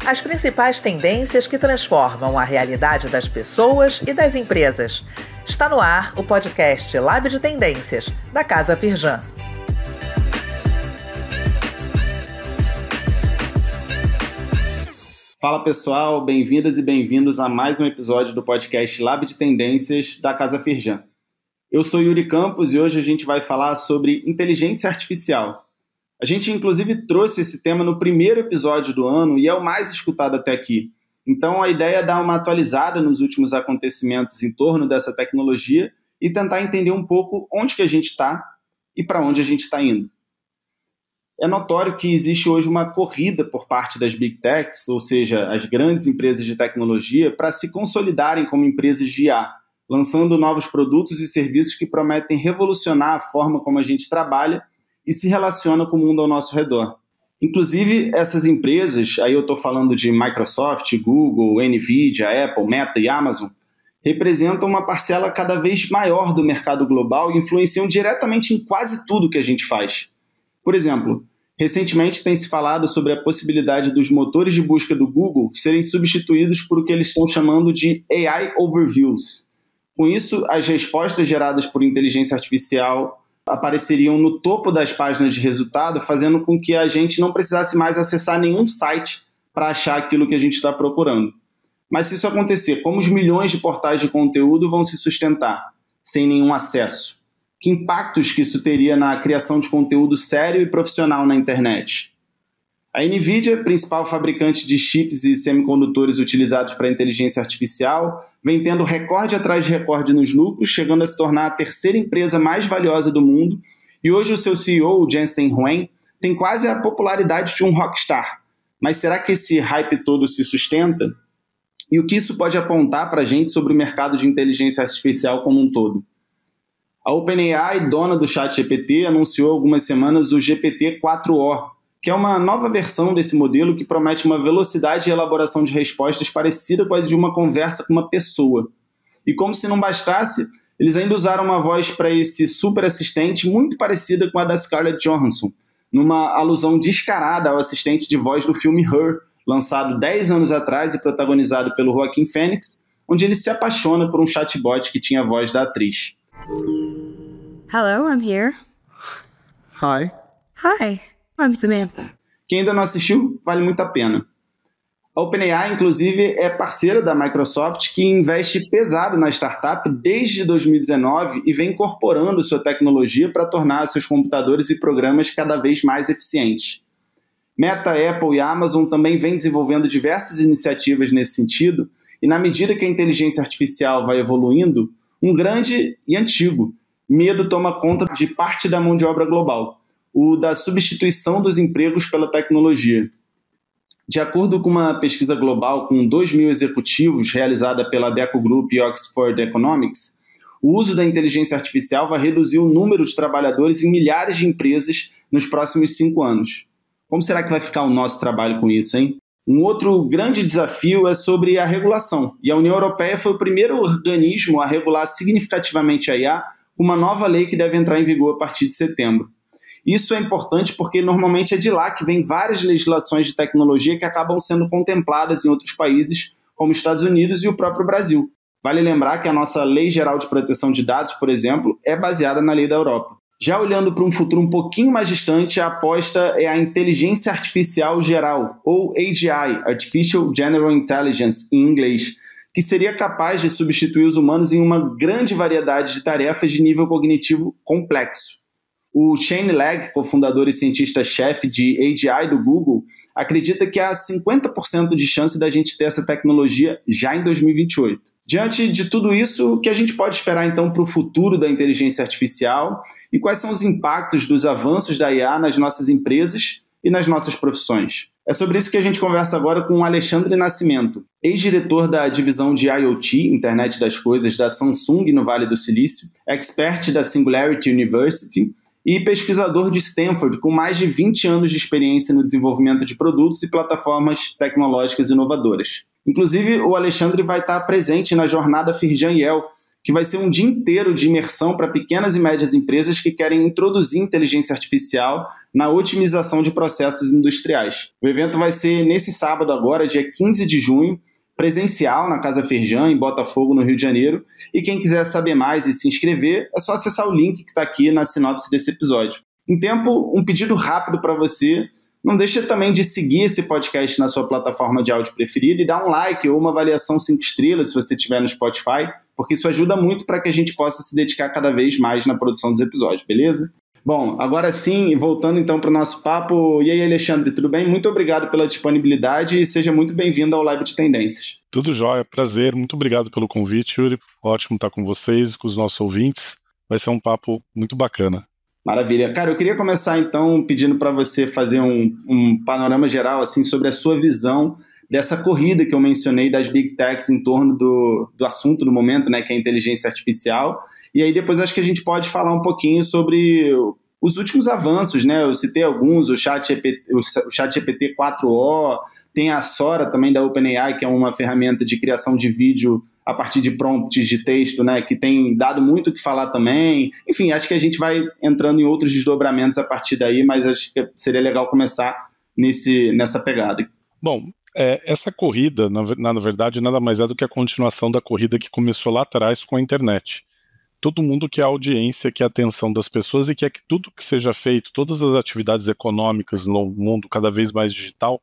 As principais tendências que transformam a realidade das pessoas e das empresas. Está no ar o podcast Lab de Tendências, da Casa Firjan. Fala pessoal, bem-vindas e bem-vindos a mais um episódio do podcast Lab de Tendências da Casa Firjan. Eu sou Yuri Campos e hoje a gente vai falar sobre inteligência artificial. A gente inclusive trouxe esse tema no primeiro episódio do ano e é o mais escutado até aqui. Então a ideia é dar uma atualizada nos últimos acontecimentos em torno dessa tecnologia e tentar entender um pouco onde que a gente está e para onde a gente está indo. É notório que existe hoje uma corrida por parte das Big Techs, ou seja, as grandes empresas de tecnologia, para se consolidarem como empresas de IA, lançando novos produtos e serviços que prometem revolucionar a forma como a gente trabalha e se relaciona com o mundo ao nosso redor. Inclusive, essas empresas, aí eu estou falando de Microsoft, Google, Nvidia, Apple, Meta e Amazon, representam uma parcela cada vez maior do mercado global e influenciam diretamente em quase tudo que a gente faz. Por exemplo, recentemente tem se falado sobre a possibilidade dos motores de busca do Google serem substituídos por o que eles estão chamando de AI Overviews. Com isso, as respostas geradas por inteligência artificial apareceriam no topo das páginas de resultado, fazendo com que a gente não precisasse mais acessar nenhum site para achar aquilo que a gente está procurando. Mas se isso acontecer, como os milhões de portais de conteúdo vão se sustentar sem nenhum acesso? Que impactos que isso teria na criação de conteúdo sério e profissional na internet? A Nvidia, principal fabricante de chips e semicondutores utilizados para inteligência artificial, vem tendo recorde atrás de recorde nos lucros, chegando a se tornar a terceira empresa mais valiosa do mundo, e hoje o seu CEO, o Jensen Huang, tem quase a popularidade de um rockstar. Mas será que esse hype todo se sustenta? E o que isso pode apontar para a gente sobre o mercado de inteligência artificial como um todo? A OpenAI, dona do ChatGPT, anunciou há algumas semanas o GPT-4o, que é uma nova versão desse modelo que promete uma velocidade e elaboração de respostas parecida com a de uma conversa com uma pessoa. E como se não bastasse, eles ainda usaram uma voz para esse super assistente muito parecida com a da Scarlett Johansson, numa alusão descarada ao assistente de voz do filme Her, lançado 10 anos atrás e protagonizado pelo Joaquin Phoenix, onde ele se apaixona por um chatbot que tinha a voz da atriz. Hello, I'm here. Hi. Hi, I'm Samantha. Quem ainda não assistiu, vale muito a pena. A OpenAI, inclusive, é parceira da Microsoft, que investe pesado na startup desde 2019 e vem incorporando sua tecnologia para tornar seus computadores e programas cada vez mais eficientes. Meta, Apple e Amazon também vêm desenvolvendo diversas iniciativas nesse sentido, e na medida que a inteligência artificial vai evoluindo, um grande e antigo medo toma conta de parte da mão de obra global, o da substituição dos empregos pela tecnologia. De acordo com uma pesquisa global com 2.000 executivos realizada pela Deco Group e Oxford Economics, o uso da inteligência artificial vai reduzir o número de trabalhadores em milhares de empresas nos próximos 5 anos. Como será que vai ficar o nosso trabalho com isso, hein? Um outro grande desafio é sobre a regulação, e a União Europeia foi o primeiro organismo a regular significativamente a IA com uma nova lei que deve entrar em vigor a partir de setembro. Isso é importante porque normalmente é de lá que vem várias legislações de tecnologia que acabam sendo contempladas em outros países, como os Estados Unidos e o próprio Brasil. Vale lembrar que a nossa Lei Geral de Proteção de Dados, por exemplo, é baseada na lei da Europa. Já olhando para um futuro um pouquinho mais distante, a aposta é a inteligência artificial geral, ou AGI, Artificial General Intelligence em inglês, que seria capaz de substituir os humanos em uma grande variedade de tarefas de nível cognitivo complexo. O Shane Legg, cofundador e cientista-chefe de AGI do Google, acredita que há 50% de chance da gente ter essa tecnologia já em 2028. Diante de tudo isso, o que a gente pode esperar então para o futuro da inteligência artificial e quais são os impactos dos avanços da IA nas nossas empresas e nas nossas profissões? É sobre isso que a gente conversa agora com o Alexandre Nascimento, ex-diretor da divisão de IoT, Internet das Coisas, da Samsung no Vale do Silício, expert da Singularity University e pesquisador de Stanford, com mais de 20 anos de experiência no desenvolvimento de produtos e plataformas tecnológicas inovadoras. Inclusive, o Alexandre vai estar presente na jornada Firjan IEL, que vai ser um dia inteiro de imersão para pequenas e médias empresas que querem introduzir inteligência artificial na otimização de processos industriais. O evento vai ser nesse sábado agora, dia 15 de junho, presencial na Casa Firjan, em Botafogo, no Rio de Janeiro. E quem quiser saber mais e se inscrever, é só acessar o link que está aqui na sinopse desse episódio. Em tempo, um pedido rápido para você. Não deixe também de seguir esse podcast na sua plataforma de áudio preferida e dar um like ou uma avaliação 5 estrelas se você estiver no Spotify, porque isso ajuda muito para que a gente possa se dedicar cada vez mais na produção dos episódios, beleza? Bom, agora sim, voltando então para o nosso papo. E aí, Alexandre, tudo bem? Muito obrigado pela disponibilidade e seja muito bem-vindo ao Lab de Tendências. Tudo jóia, prazer. Muito obrigado pelo convite, Yuri. Ótimo estar com vocês e com os nossos ouvintes. Vai ser um papo muito bacana. Maravilha. Cara, eu queria começar então pedindo para você fazer um panorama geral assim, sobre a sua visão dessa corrida que eu mencionei das Big Techs em torno do assunto do momento, né, que é a inteligência artificial. E aí depois acho que a gente pode falar um pouquinho sobre os últimos avanços, né? Eu citei alguns, o ChatGPT 4o, tem a Sora também da OpenAI, que é uma ferramenta de criação de vídeo a partir de prompts de texto, né? Que tem dado muito o que falar também. Enfim, acho que a gente vai entrando em outros desdobramentos a partir daí, mas acho que seria legal começar nessa pegada. Bom, essa corrida, na verdade, nada mais é do que a continuação da corrida que começou lá atrás com a internet. Todo mundo quer a audiência, quer a atenção das pessoas e quer que tudo que seja feito, todas as atividades econômicas no mundo cada vez mais digital,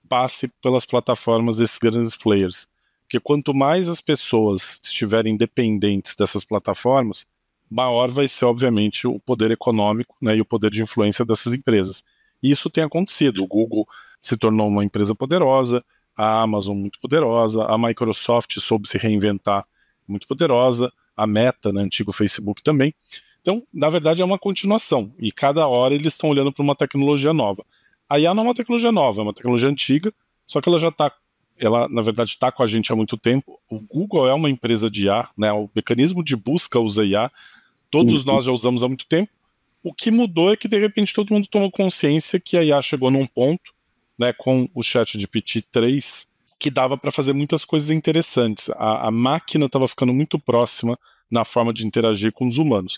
passe pelas plataformas desses grandes players. Porque quanto mais as pessoas estiverem dependentes dessas plataformas, maior vai ser, obviamente, o poder econômico, né, e o poder de influência dessas empresas. E isso tem acontecido. O Google se tornou uma empresa poderosa, a Amazon muito poderosa, a Microsoft soube se reinventar muito poderosa, a Meta, né, antigo Facebook também. Então, na verdade, é uma continuação. E cada hora eles estão olhando para uma tecnologia nova. A IA não é uma tecnologia nova, é uma tecnologia antiga, só que ela na verdade está com a gente há muito tempo. O Google é uma empresa de IA, né, o mecanismo de busca usa IA, todos nós já usamos há muito tempo. O que mudou é que, de repente, todo mundo tomou consciência que a IA chegou num ponto, né, com o ChatGPT 3, que dava para fazer muitas coisas interessantes. A máquina estava ficando muito próxima na forma de interagir com os humanos.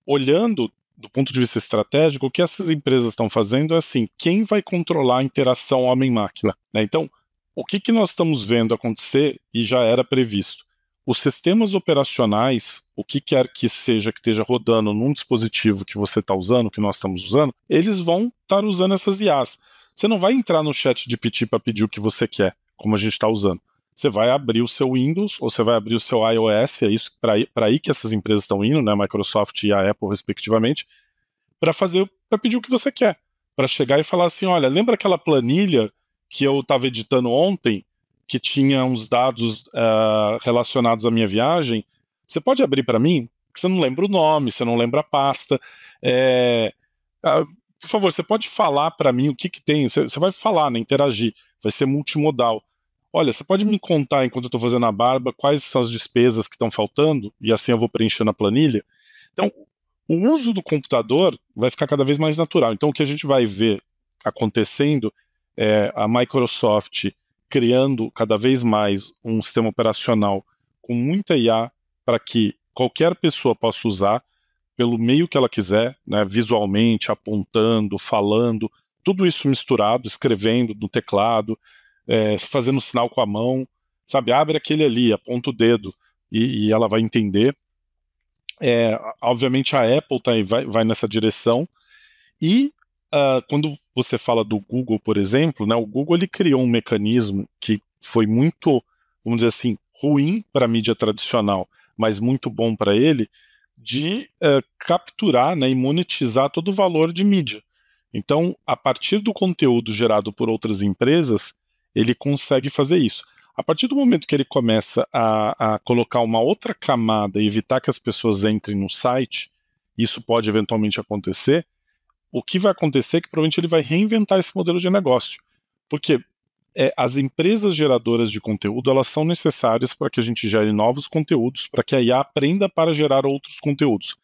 Olhando do ponto de vista estratégico, o que essas empresas estão fazendo é assim, quem vai controlar a interação homem-máquina? Né? Então, o que nós estamos vendo acontecer e já era previsto? Os sistemas operacionais, o que quer que seja que esteja rodando num dispositivo que você está usando, que nós estamos usando, eles vão estar usando essas IAs. Você não vai entrar no ChatGPT para pedir o que você quer, como a gente está usando. Você vai abrir o seu Windows, ou você vai abrir o seu iOS, é isso para aí que essas empresas estão indo, né, a Microsoft e a Apple, respectivamente, para pedir o que você quer. Para chegar e falar assim, olha, lembra aquela planilha que eu estava editando ontem, que tinha uns dados relacionados à minha viagem? Você pode abrir para mim? Porque você não lembra o nome, você não lembra a pasta. Por favor, você pode falar para mim o que tem? Você vai falar, né, interagir, vai ser multimodal. Olha, você pode me contar, enquanto eu estou fazendo a barba, quais são as despesas que estão faltando? E assim eu vou preenchendo a planilha. Então, o uso do computador vai ficar cada vez mais natural. Então, o que a gente vai ver acontecendo é a Microsoft criando cada vez mais um sistema operacional com muita IA para que qualquer pessoa possa usar pelo meio que ela quiser, né, visualmente, apontando, falando, tudo isso misturado, escrevendo no teclado, fazendo sinal com a mão, sabe, abre aquele ali, aponta o dedo e ela vai entender. Obviamente a Apple vai nessa direção e quando você fala do Google, por exemplo, né, o Google ele criou um mecanismo que foi muito, vamos dizer assim, ruim para a mídia tradicional, mas muito bom para ele, de capturar, né, e monetizar todo o valor de mídia. Então, a partir do conteúdo gerado por outras empresas, ele consegue fazer isso. A partir do momento que ele começa a colocar uma outra camada e evitar que as pessoas entrem no site, isso pode eventualmente acontecer, o que vai acontecer é que provavelmente ele vai reinventar esse modelo de negócio. Porque as empresas geradoras de conteúdo, elas são necessárias para que a gente gere novos conteúdos, para que a IA aprenda para gerar outros conteúdos.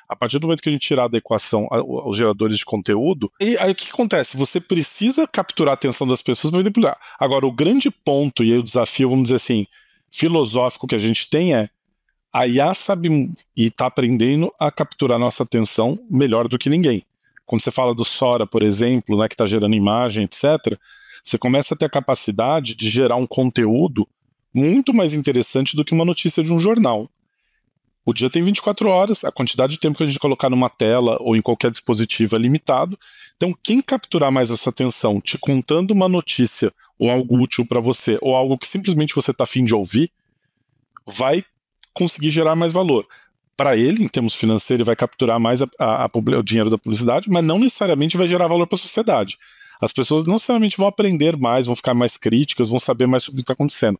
A partir do momento que a gente tirar da equação os geradores de conteúdo, e aí o que acontece? Você precisa capturar a atenção das pessoas para manipular. Agora, o grande ponto, e aí o desafio, vamos dizer assim, filosófico que a gente tem é A IA sabe e está aprendendo a capturar nossa atenção melhor do que ninguém. Quando você fala do Sora, por exemplo, né, que está gerando imagem, etc., você começa a ter a capacidade de gerar um conteúdo muito mais interessante do que uma notícia de um jornal. O dia tem 24 horas, a quantidade de tempo que a gente colocar numa tela ou em qualquer dispositivo é limitado. Então, quem capturar mais essa atenção, te contando uma notícia ou algo útil para você, ou algo que simplesmente você está afim de ouvir, vai conseguir gerar mais valor. Para ele, em termos financeiros, ele vai capturar mais o dinheiro da publicidade, mas não necessariamente vai gerar valor para a sociedade. As pessoas não necessariamente vão aprender mais, vão ficar mais críticas, vão saber mais sobre o que está acontecendo.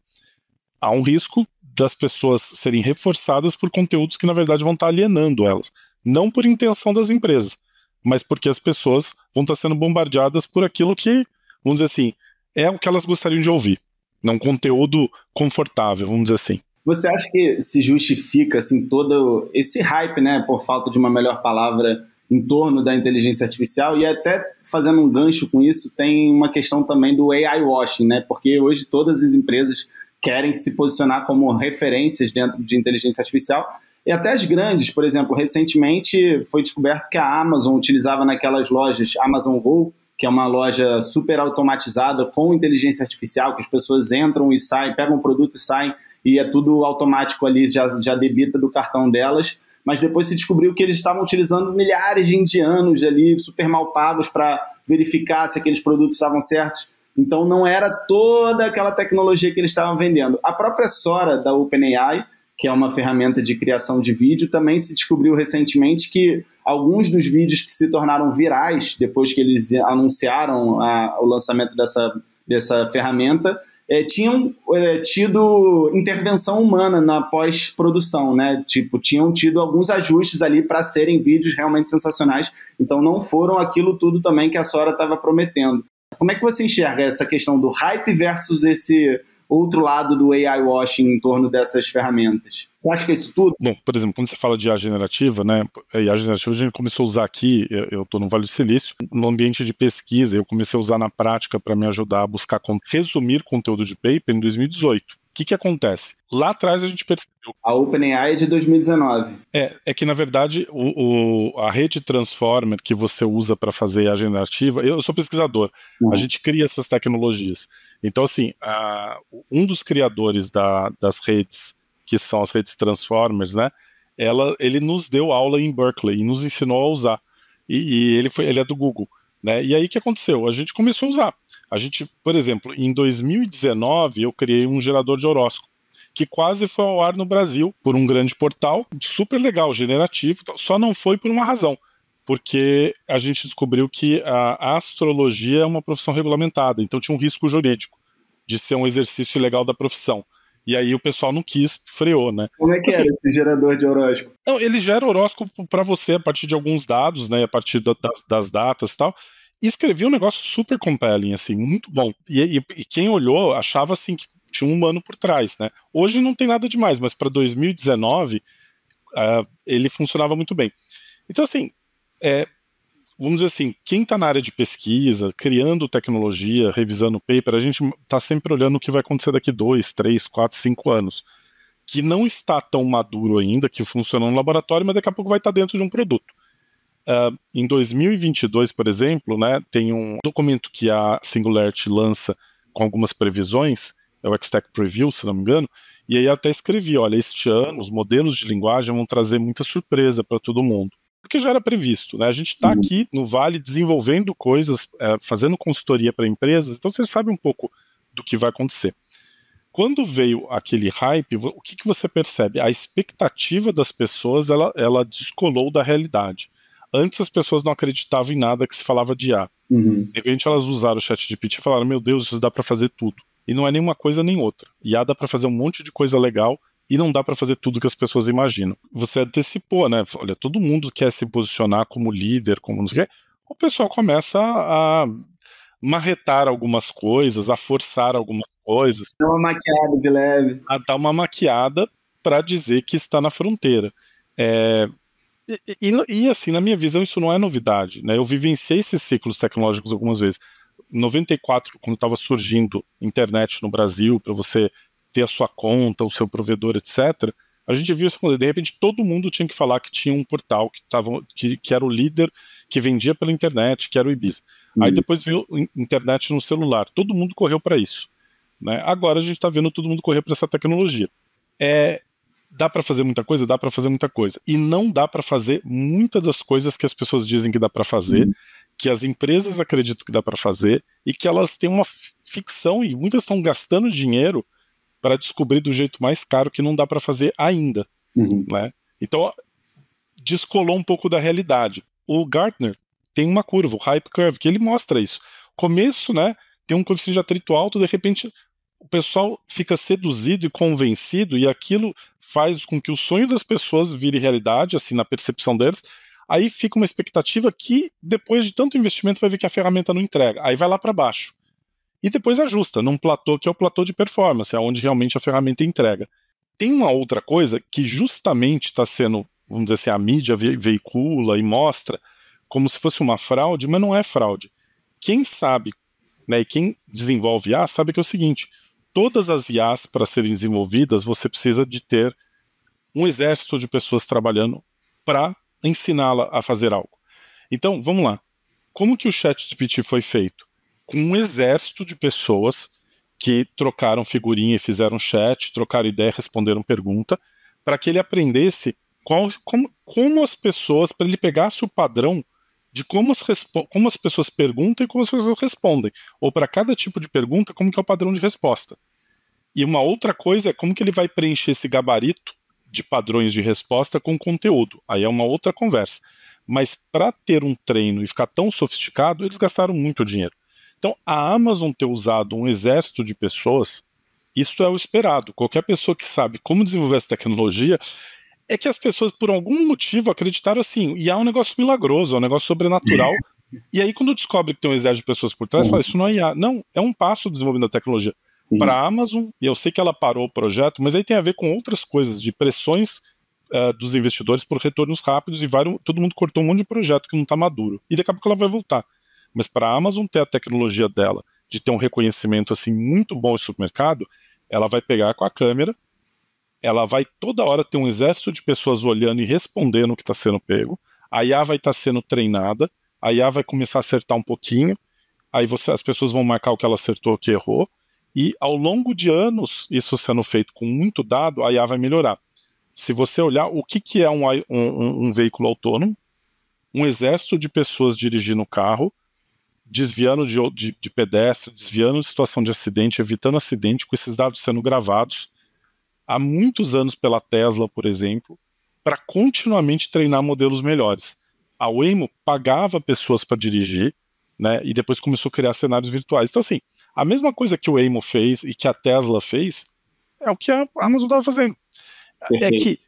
Há um risco das pessoas serem reforçadas por conteúdos que, na verdade, vão estar alienando elas. Não por intenção das empresas, mas porque as pessoas vão estar sendo bombardeadas por aquilo que, vamos dizer assim, é o que elas gostariam de ouvir. Não um conteúdo confortável, vamos dizer assim. Você acha que se justifica assim, todo esse hype, né, por falta de uma melhor palavra, em torno da inteligência artificial? E até fazendo um gancho com isso, tem uma questão também do AI washing, né? Porque hoje todas as empresas querem se posicionar como referências dentro de inteligência artificial, e até as grandes. Por exemplo, recentemente foi descoberto que a Amazon utilizava naquelas lojas Amazon Go, que é uma loja super automatizada com inteligência artificial, que as pessoas entram e saem, pegam o produto e saem, e é tudo automático ali, já debita do cartão delas. Mas depois se descobriu que eles estavam utilizando milhares de indianos ali, super mal pagos, para verificar se aqueles produtos estavam certos. Então não era toda aquela tecnologia que eles estavam vendendo. A própria Sora, da OpenAI, que é uma ferramenta de criação de vídeo, também se descobriu recentemente que alguns dos vídeos que se tornaram virais, depois que eles anunciaram o lançamento dessa ferramenta, tinham tido intervenção humana na pós-produção, né? Tipo, tinham tido alguns ajustes ali para serem vídeos realmente sensacionais, então não foram aquilo tudo também que a Sora estava prometendo. Como é que você enxerga essa questão do hype versus esse outro lado do AI washing em torno dessas ferramentas? Você acha que é isso tudo? Bom, por exemplo, quando você fala de IA generativa, né? A IA generativa a gente começou a usar aqui, eu estou no Vale do Silício, no ambiente de pesquisa, eu comecei a usar na prática para me ajudar a buscar resumir conteúdo de paper em 2018. O que acontece? Lá atrás a gente percebeu... A OpenAI é de 2019. É que, na verdade, a rede Transformer que você usa para fazer a generativa... Eu sou pesquisador, a gente cria essas tecnologias. Então, assim, um dos criadores das redes, que são as redes Transformers, né? Ele nos deu aula em Berkeley e nos ensinou a usar. E ele é do Google. Né? E aí o que aconteceu? A gente começou a usar. A gente, por exemplo, em 2019 eu criei um gerador de horóscopo que quase foi ao ar no Brasil por um grande portal, super legal, generativo, só não foi por uma razão, porque a gente descobriu que a astrologia é uma profissão regulamentada, então tinha um risco jurídico de ser um exercício ilegal da profissão. E aí o pessoal não quis, freou, né? Como é que era esse gerador de horóscopo? Não, ele gera horóscopo para você a partir de alguns dados, né? A partir das datas e tal. E escrevia um negócio super compelling, assim, muito bom. E quem olhou achava assim que tinha um humano por trás, né? Hoje não tem nada demais, mas para 2019 ele funcionava muito bem. Então, assim, vamos dizer assim, quem está na área de pesquisa, criando tecnologia, revisando paper, a gente está sempre olhando o que vai acontecer daqui 2, 3, 4, 5 anos. Que não está tão maduro ainda, que funciona no laboratório, mas daqui a pouco vai estar dentro de um produto. Em 2022, por exemplo, né, tem um documento que a Singularity lança com algumas previsões, é o X-Tech Preview, se não me engano, e aí eu até escrevi, olha, este ano os modelos de linguagem vão trazer muita surpresa para todo mundo. Porque já era previsto, né? A gente está aqui no Vale desenvolvendo coisas, fazendo consultoria para empresas, então você sabe um pouco do que vai acontecer. Quando veio aquele hype, o que você percebe? A expectativa das pessoas, ela descolou da realidade. Antes as pessoas não acreditavam em nada que se falava de IA. De repente elas usaram o ChatGPT e falaram, meu Deus, isso dá para fazer tudo. E não é nenhuma coisa nem outra. IA dá para fazer um monte de coisa legal e não dá para fazer tudo que as pessoas imaginam. Você antecipou, né? Olha, todo mundo quer se posicionar como líder, como não sei o quê. O pessoal começa a marretar algumas coisas, a forçar algumas coisas. Dá uma maquiada de leve. A dar uma maquiada para dizer que está na fronteira. E assim, na minha visão, isso não é novidade, né? Eu vivenciei esses ciclos tecnológicos algumas vezes. Em 94, quando estava surgindo internet no Brasil, para você ter a sua conta, o seu provedor, etc., A gente viu isso acontecer. De repente, todo mundo tinha que falar que tinha um portal que era o líder, que vendia pela internet, que era o Ibiza. Aí depois veio internet no celular. Todo mundo correu para isso, né? Agora a gente está vendo todo mundo correr para essa tecnologia. Dá para fazer muita coisa? Dá para fazer muita coisa. E não dá para fazer muitas das coisas que as pessoas dizem que dá para fazer, que as empresas acreditam que dá para fazer, e que elas têm uma ficção, e muitas estão gastando dinheiro para descobrir do jeito mais caro que não dá para fazer ainda. Né? Então, descolou um pouco da realidade. O Gartner tem uma curva, o Hype Curve, que ele mostra isso. Começo, né, tem um coeficiente de atrito alto, de repente o pessoal fica seduzido e convencido, e aquilo faz com que o sonho das pessoas vire realidade, assim, na percepção deles. Aí fica uma expectativa que, depois de tanto investimento, vai ver que a ferramenta não entrega. Aí vai lá para baixo. E depois ajusta num platô que é o platô de performance, é onde realmente a ferramenta entrega. Tem uma outra coisa que justamente está sendo, vamos dizer assim, a mídia veicula e mostra como se fosse uma fraude, mas não é fraude. Quem sabe, né, e quem desenvolve IA sabe que é o seguinte: todas as IAs, para serem desenvolvidas, você precisa de ter um exército de pessoas trabalhando para ensiná-la a fazer algo. Então, vamos lá. Como que o ChatGPT foi feito? Com um exército de pessoas que trocaram figurinha e fizeram chat, trocaram ideia, responderam pergunta, para que ele aprendesse como as pessoas, para ele pegasse o padrão de como as pessoas perguntam e como as pessoas respondem. Ou para cada tipo de pergunta, como que é o padrão de resposta. E uma outra coisa é como que ele vai preencher esse gabarito de padrões de resposta com conteúdo. Aí é uma outra conversa. Mas para ter um treino e ficar tão sofisticado, eles gastaram muito dinheiro. Então, a Amazon ter usado um exército de pessoas, isso é o esperado. Qualquer pessoa que sabe como desenvolver essa tecnologia, é que as pessoas, por algum motivo, acreditaram assim, e é um negócio milagroso, é um negócio sobrenatural. E aí, quando descobre que tem um exército de pessoas por trás, fala, isso não é IA. Não, é um passo do desenvolvimento da tecnologia. Para a Amazon, e eu sei que ela parou o projeto, mas aí tem a ver com outras coisas, de pressões dos investidores por retornos rápidos, e todo mundo cortou um monte de projeto que não está maduro. E daqui a pouco ela vai voltar. Mas para a Amazon ter a tecnologia dela, de ter um reconhecimento assim muito bom no supermercado, ela vai pegar com a câmera, ela vai toda hora ter um exército de pessoas olhando e respondendo o que está sendo pego, a IA vai estar sendo treinada, a IA vai começar a acertar um pouquinho, aí as pessoas vão marcar o que ela acertou, o que errou, e ao longo de anos, isso sendo feito com muito dado, a IA vai melhorar. Se você olhar o que é um veículo autônomo, um exército de pessoas dirigindo o carro, desviando de pedestre, desviando de situação de acidente, evitando acidente, com esses dados sendo gravados há muitos anos pela Tesla, por exemplo, para continuamente treinar modelos melhores. A Waymo pagava pessoas para dirigir, né, e depois começou a criar cenários virtuais. Então, assim, a mesma coisa que o Waymo fez e que a Tesla fez é o que a Amazon estava fazendo. É que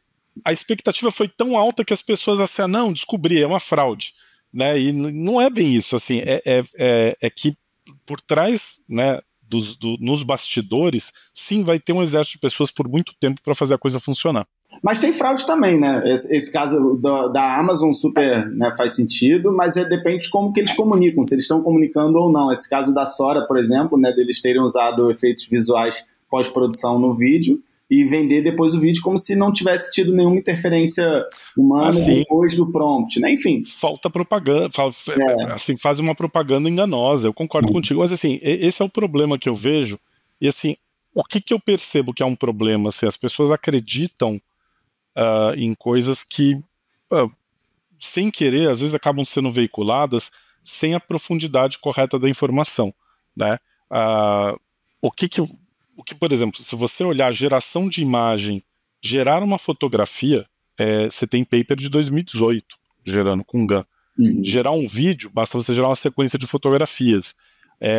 a expectativa foi tão alta que as pessoas assim, não, descobri, é uma fraude. Né, e não é bem isso, assim, é que por trás, né, nos bastidores, sim, vai ter um exército de pessoas por muito tempo para fazer a coisa funcionar. Mas tem fraude também, né? Esse caso da Amazon super, né, faz sentido, mas depende de como que eles comunicam, se eles estão comunicando ou não. Esse caso da Sora, por exemplo, né, deles terem usado efeitos visuais pós-produção no vídeo, e vender depois o vídeo como se não tivesse tido nenhuma interferência humana depois do prompt, né? Enfim. Falta propaganda, assim, faz uma propaganda enganosa, eu concordo contigo, mas assim, esse é o problema que eu vejo, e assim, o que eu percebo que é um problema, assim, as pessoas acreditam em coisas que, sem querer, às vezes acabam sendo veiculadas sem a profundidade correta da informação, né? O que, por exemplo, se você olhar a geração de imagem, gerar uma fotografia, você tem paper de 2018, gerando com GAN. Gerar um vídeo, basta você gerar uma sequência de fotografias.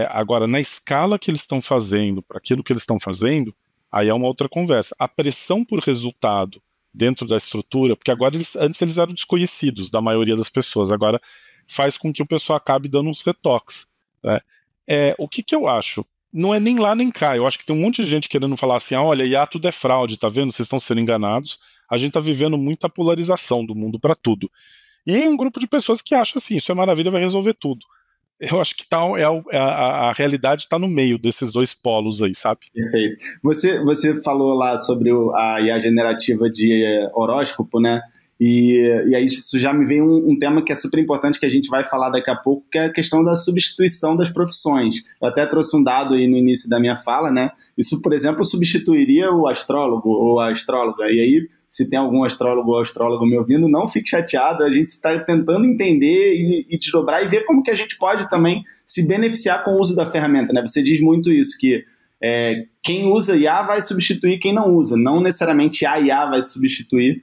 Agora, na escala que eles estão fazendo, para aquilo que eles estão fazendo, aí é uma outra conversa. A pressão por resultado dentro da estrutura, porque agora antes eles eram desconhecidos da maioria das pessoas, agora faz com que o pessoal acabe dando uns retoques. Né? O que eu acho? Não é nem lá nem cá, eu acho que tem um monte de gente querendo falar assim, olha, IA tudo é fraude, tá vendo? Vocês estão sendo enganados. A gente tá vivendo muita polarização do mundo para tudo. E um grupo de pessoas que acha assim, isso é maravilha, vai resolver tudo. eu acho que a realidade está no meio desses dois polos aí, sabe? Perfeito. Você falou lá sobre a IA generativa de horóscopo, né? E aí isso já me vem um tema que é super importante, que a gente vai falar daqui a pouco, que é a questão da substituição das profissões. Eu até trouxe um dado aí no início da minha fala, né? Isso, por exemplo, substituiria o astrólogo ou a astróloga. E aí, se tem algum astrólogo ou astróloga me ouvindo, não fique chateado, a gente está tentando entender e desdobrar e ver como que a gente pode também se beneficiar com o uso da ferramenta, né? Você diz muito isso, que quem usa IA vai substituir quem não usa, não necessariamente a IA vai substituir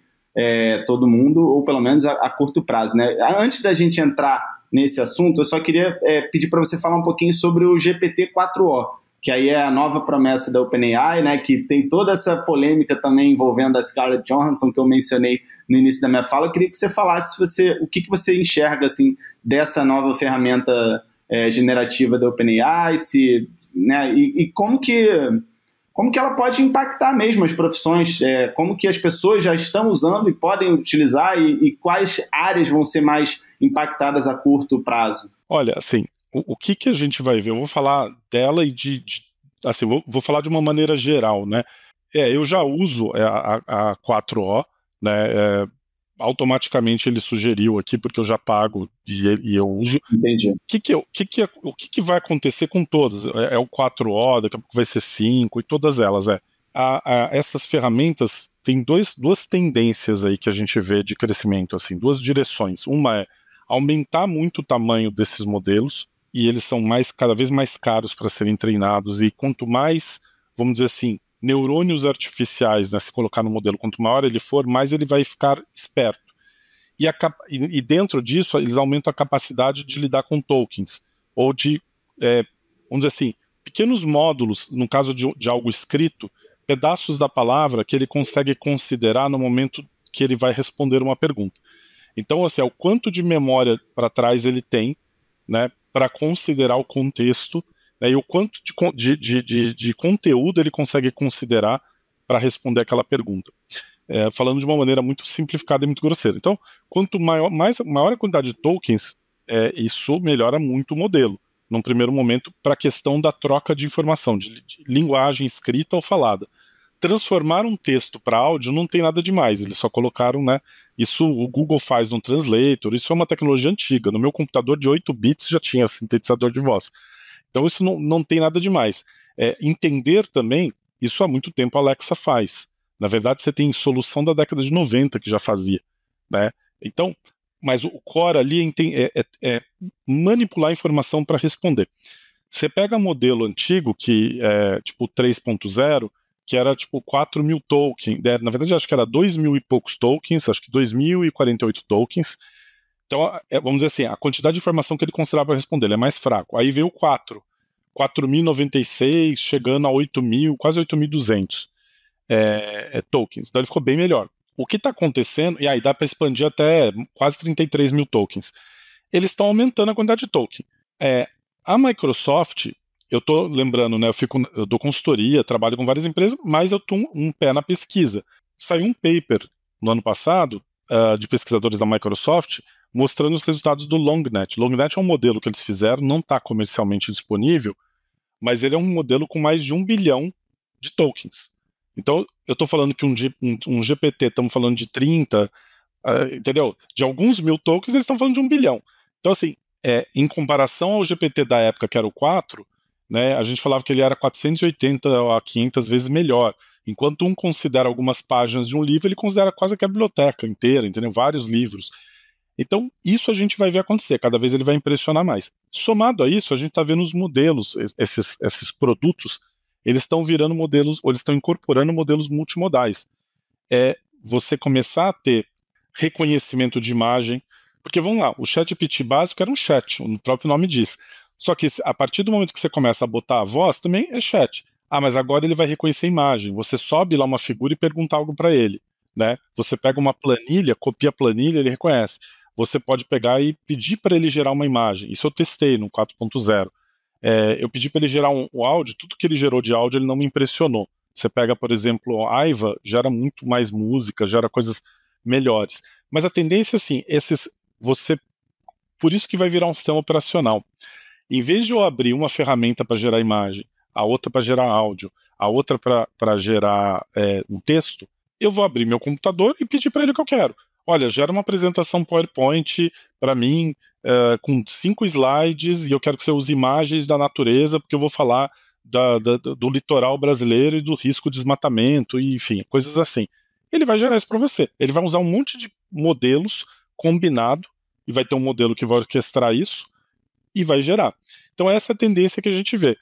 todo mundo, ou pelo menos a curto prazo, né? Antes da gente entrar nesse assunto, eu só queria pedir para você falar um pouquinho sobre o GPT-4o, que aí é a nova promessa da OpenAI, né? Que tem toda essa polêmica também envolvendo a Scarlett Johansson, que eu mencionei no início da minha fala. Eu queria que você falasse o que você enxerga assim, dessa nova ferramenta generativa da OpenAI, né? E como que ela pode impactar mesmo as profissões, como que as pessoas já estão usando e podem utilizar e quais áreas vão ser mais impactadas a curto prazo? Olha, assim, o que a gente vai ver? Eu vou falar dela e assim, vou falar de uma maneira geral, né? Eu já uso a 4O, né? Automaticamente ele sugeriu aqui, porque eu já pago e eu uso. Entendi. O que vai acontecer com todas? É o 4O, daqui a pouco vai ser 5 e todas elas. Essas ferramentas têm duas tendências aí que a gente vê de crescimento, assim, duas direções. Uma é aumentar muito o tamanho desses modelos, e eles são cada vez mais caros para serem treinados, e quanto mais, vamos dizer assim, neurônios artificiais, né, se colocar no modelo, quanto maior ele for, mais ele vai ficar esperto. E dentro disso, eles aumentam a capacidade de lidar com tokens, ou de, vamos dizer assim, pequenos módulos, no caso de algo escrito, pedaços da palavra que ele consegue considerar no momento que ele vai responder uma pergunta. Então, assim, é o quanto de memória para trás ele tem, né, para considerar o contexto, né, e o quanto de conteúdo ele consegue considerar para responder aquela pergunta. Falando de uma maneira muito simplificada e muito grosseira. Então, quanto maior a quantidade de tokens, isso melhora muito o modelo, num primeiro momento, para a questão da troca de informação, de linguagem escrita ou falada. Transformar um texto para áudio não tem nada demais, eles só colocaram, né? Isso o Google faz no Translator, isso é uma tecnologia antiga. No meu computador de 8 bits já tinha sintetizador de voz. Então isso não tem nada demais. Entender também, isso há muito tempo a Alexa faz. Na verdade, você tem solução da década de 90 que já fazia, né? Então, mas o core ali é manipular a informação para responder. Você pega modelo antigo, que é tipo 3.0, que era tipo 4.000 tokens, na verdade acho que era 2.000 e poucos tokens, acho que 2.048 tokens. Então, vamos dizer assim, a quantidade de informação que ele considerava para responder, ele é mais fraco. Aí veio o 4.096, chegando a 8.000, quase 8.200 tokens. Então ele ficou bem melhor. O que está acontecendo, e aí dá para expandir até quase 33.000 tokens. Eles estão aumentando a quantidade de token. A Microsoft, eu estou lembrando, né, eu dou consultoria, trabalho com várias empresas, mas eu estou um pé na pesquisa. Saiu um paper no ano passado, de pesquisadores da Microsoft, mostrando os resultados do LongNet. LongNet é um modelo que eles fizeram, não está comercialmente disponível, mas ele é um modelo com mais de 1 bilhão de tokens. Então, eu estou falando que um GPT, estamos falando de 30, entendeu? De alguns mil tokens, eles estão falando de 1 bilhão. Então, assim, em comparação ao GPT da época, que era o 4, né, a gente falava que ele era 480 a 500 vezes melhor. Enquanto um considera algumas páginas de um livro, ele considera quase que a biblioteca inteira, entendeu? Vários livros. Então, isso a gente vai ver acontecer, cada vez ele vai impressionar mais. Somado a isso, a gente está vendo os modelos, esses produtos, eles estão virando modelos, ou eles estão incorporando modelos multimodais. Você começar a ter reconhecimento de imagem, porque vamos lá, o ChatGPT básico era um chat, o próprio nome diz. Só que a partir do momento que você começa a botar a voz, também é chat. Mas agora ele vai reconhecer a imagem. Você sobe lá uma figura e pergunta algo para ele, né? Você pega uma planilha, copia a planilha, ele reconhece. Você pode pegar e pedir para ele gerar uma imagem. Isso eu testei no 4.0. Eu pedi para ele gerar um áudio, tudo que ele gerou de áudio ele não me impressionou. Você pega, por exemplo, a Aiva, gera muito mais música, gera coisas melhores. Mas a tendência, assim, por isso que vai virar um sistema operacional. Em vez de eu abrir uma ferramenta para gerar imagem, a outra para gerar áudio, a outra para gerar um texto, eu vou abrir meu computador e pedir para ele o que eu quero. Olha, gera uma apresentação PowerPoint para mim com 5 slides e eu quero que você use imagens da natureza, porque eu vou falar do litoral brasileiro e do risco de desmatamento, e, enfim, coisas assim. Ele vai gerar isso para você. Ele vai usar um monte de modelos combinado e vai ter um modelo que vai orquestrar isso e vai gerar. Então essa é a tendência que a gente vê.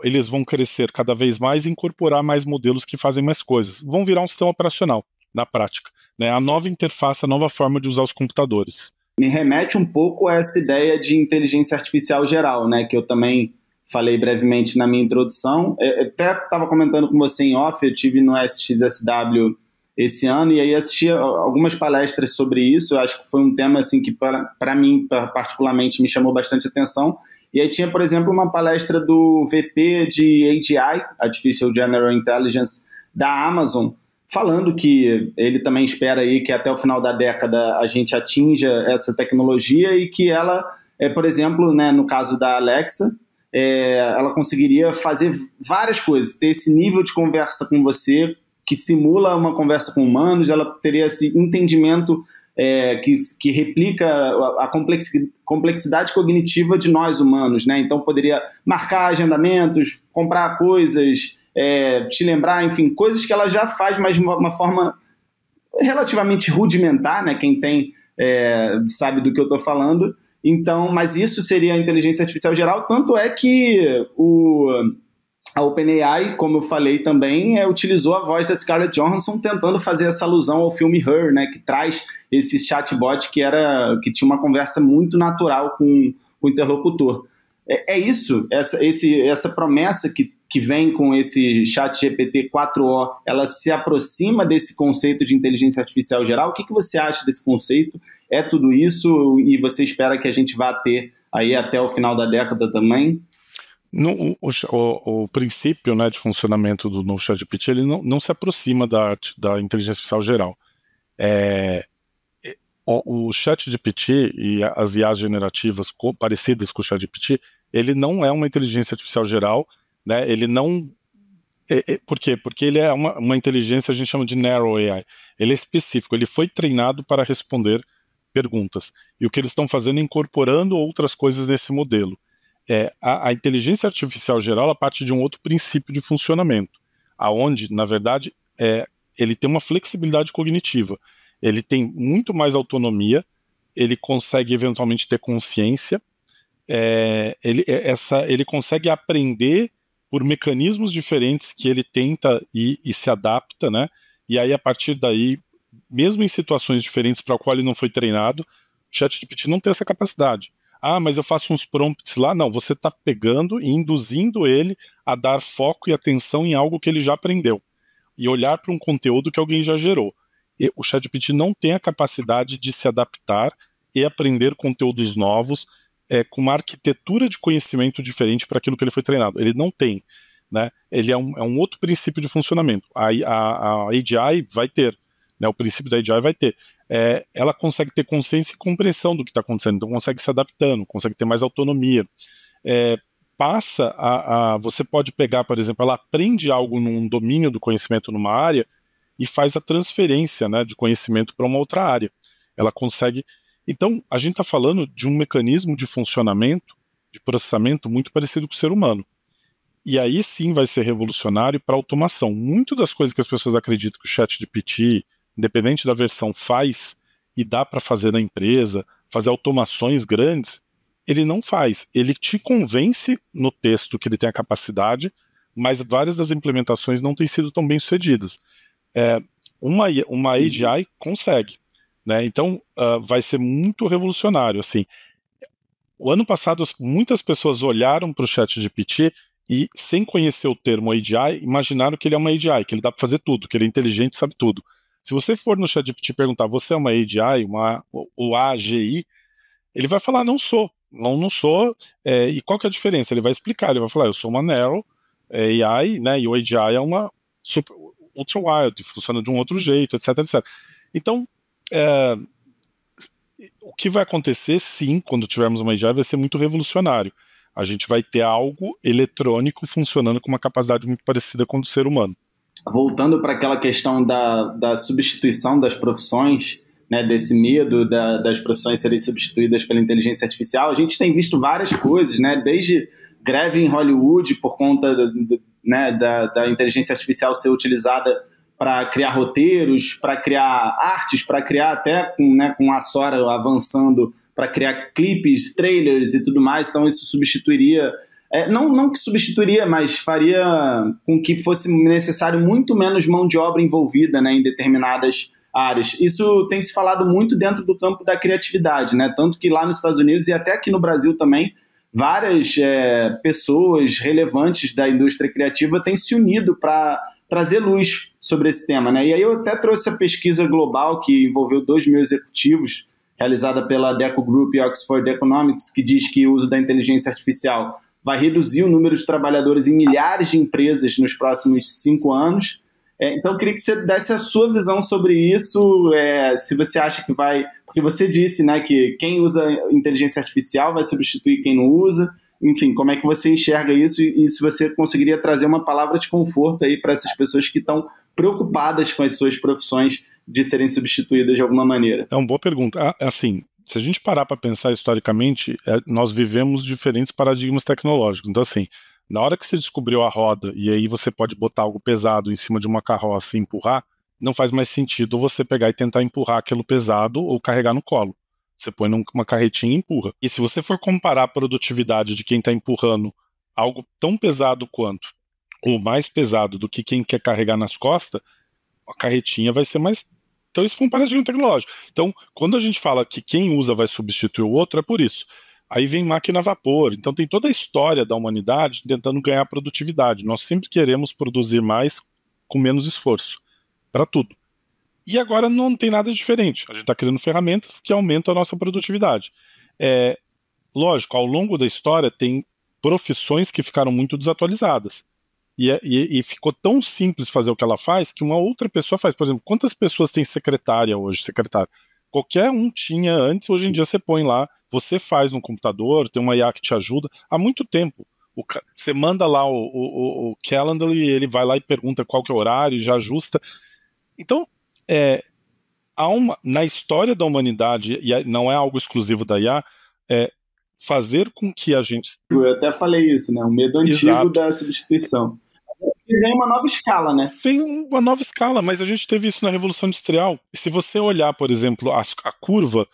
Eles vão crescer cada vez mais e incorporar mais modelos que fazem mais coisas. Vão virar um sistema operacional, na prática. Né? A nova interface, a nova forma de usar os computadores. Me remete um pouco a essa ideia de inteligência artificial geral, né? Que eu também falei brevemente na minha introdução. Eu até estava comentando com você em off, eu tive no SXSW esse ano, e aí assisti algumas palestras sobre isso. Eu acho que foi um tema assim, que para mim particularmente me chamou bastante atenção. E aí tinha, por exemplo, uma palestra do VP de AGI, Artificial General Intelligence, da Amazon, falando que ele também espera aí que até o final da década a gente atinja essa tecnologia e que ela, por exemplo, né, no caso da Alexa, ela conseguiria fazer várias coisas, ter esse nível de conversa com você que simula uma conversa com humanos, ela teria esse entendimento que replica a complexidade cognitiva de nós humanos, né? Então poderia marcar agendamentos, comprar coisas, te lembrar, enfim, coisas que ela já faz, mas de uma forma relativamente rudimentar, né? Quem tem sabe do que eu estou falando. Então, mas isso seria a inteligência artificial geral, tanto é que a OpenAI, como eu falei também, utilizou a voz da Scarlett Johansson tentando fazer essa alusão ao filme Her, né, que traz esse chatbot que tinha uma conversa muito natural com o interlocutor. Isso, essa promessa que vem com esse chat GPT 4o, ela se aproxima desse conceito de inteligência artificial geral. O que você acha desse conceito? É tudo isso e você espera que a gente vá ter aí até o final da década também? O princípio, né, de funcionamento do novo ChatGPT, ele não se aproxima da inteligência artificial geral. O ChatGPT e as IAs generativas parecidas com o ChatGPT, ele não é uma inteligência artificial geral, né? Ele não... Por quê? Porque ele é uma inteligência, a gente chama de narrow AI. Ele é específico, ele foi treinado para responder perguntas. E o que eles estão fazendo é incorporando outras coisas nesse modelo. A inteligência artificial geral, ela parte de um outro princípio de funcionamento, aonde, na verdade, ele tem uma flexibilidade cognitiva, ele tem muito mais autonomia, ele consegue eventualmente ter consciência, ele consegue aprender por mecanismos diferentes que ele tenta e se adapta, né? E aí, a partir daí, mesmo em situações diferentes para a qual ele não foi treinado, o ChatGPT não tem essa capacidade. Ah, mas eu faço uns prompts lá. Não, você está pegando e induzindo ele a dar foco e atenção em algo que ele já aprendeu e olhar para um conteúdo que alguém já gerou. E o ChatGPT não tem a capacidade de se adaptar e aprender conteúdos novos com uma arquitetura de conhecimento diferente para aquilo que ele foi treinado. Ele não tem, né? Ele é um outro princípio de funcionamento. A AGI vai ter. O princípio da AGI vai ter. Ela consegue ter consciência e compreensão do que está acontecendo, então consegue se adaptando, consegue ter mais autonomia. Você pode pegar, por exemplo, ela aprende algo num domínio do conhecimento numa área e faz a transferência, né, de conhecimento para uma outra área. Ela consegue... Então, a gente está falando de um mecanismo de funcionamento, de processamento muito parecido com o ser humano. E aí sim vai ser revolucionário para a automação. Muito das coisas que as pessoas acreditam que o ChatGPT, independente da versão, faz e dá para fazer na empresa, fazer automações grandes, ele não faz. Ele te convence no texto que ele tem a capacidade, mas várias das implementações não têm sido tão bem sucedidas. Uma AGI consegue, né? Então vai ser muito revolucionário. Assim, o ano passado muitas pessoas olharam para o ChatGPT e, sem conhecer o termo AGI, imaginaram que ele é uma AGI, que ele dá para fazer tudo, que ele é inteligente e sabe tudo. Se você for no ChatGPT e perguntar, você é uma AGI, ou AGI, ele vai falar, não sou. Não sou. E qual que é a diferença? Ele vai explicar, ele vai falar, eu sou uma narrow AI, né, e o AGI é uma super, ultra wild, funciona de um outro jeito, etc, etc. Então, o que vai acontecer, sim, quando tivermos uma IA, vai ser muito revolucionário. A gente vai ter algo eletrônico funcionando com uma capacidade muito parecida com a do ser humano. Voltando para aquela questão da substituição das profissões, né, desse medo das profissões serem substituídas pela inteligência artificial, a gente tem visto várias coisas, né, desde greve em Hollywood por conta né, da inteligência artificial ser utilizada para criar roteiros, para criar artes, para criar até com a Sora avançando, para criar clipes, trailers e tudo mais. Então isso substituiria, não que substituiria, mas faria com que fosse necessário muito menos mão de obra envolvida, né, em determinadas áreas. Isso tem se falado muito dentro do campo da criatividade, né? Tanto que lá nos Estados Unidos e até aqui no Brasil também, várias pessoas relevantes da indústria criativa têm se unido para trazer luz sobre esse tema, né? E aí eu até trouxe a pesquisa global que envolveu 2.000 executivos, realizada pela Deco Group e Oxford Economics, que diz que o uso da inteligência artificial vai reduzir o número de trabalhadores em milhares de empresas nos próximos 5 anos. Então eu queria que você desse a sua visão sobre isso, se você acha que vai... Porque você disse, né, que quem usa inteligência artificial vai substituir quem não usa. Enfim, como é que você enxerga isso e se você conseguiria trazer uma palavra de conforto aí para essas pessoas que estão preocupadas com as suas profissões de serem substituídas de alguma maneira? É uma boa pergunta. Assim, se a gente parar para pensar historicamente, nós vivemos diferentes paradigmas tecnológicos. Então, assim, na hora que você descobriu a roda e aí você pode botar algo pesado em cima de uma carroça e empurrar, não faz mais sentido você pegar e tentar empurrar aquilo pesado ou carregar no colo. Você põe numa carretinha e empurra. E se você for comparar a produtividade de quem está empurrando algo tão pesado quanto, ou mais pesado do que quem quer carregar nas costas, a carretinha vai ser mais... Então isso foi um paradigma tecnológico. Então, quando a gente fala que quem usa vai substituir o outro, é por isso. Aí vem máquina a vapor. Então tem toda a história da humanidade tentando ganhar produtividade. Nós sempre queremos produzir mais com menos esforço. Para tudo. E agora não tem nada diferente. A gente está criando ferramentas que aumentam a nossa produtividade. Lógico, ao longo da história tem profissões que ficaram muito desatualizadas. E ficou tão simples fazer o que ela faz que uma outra pessoa faz. Por exemplo, quantas pessoas tem secretária hoje? Secretária. Qualquer um tinha antes, hoje em dia você põe lá, você faz no computador, tem uma IA que te ajuda. Há muito tempo. Você manda lá o calendar e ele vai lá e pergunta qual que é o horário, já ajusta. Então, na história da humanidade, e não é algo exclusivo da IA, fazer com que a gente... Eu até falei isso, né? O medo antigo Exato. da substituição. E vem uma nova escala, né? Vem uma nova escala, mas a gente teve isso na Revolução Industrial. E se você olhar, por exemplo, a curva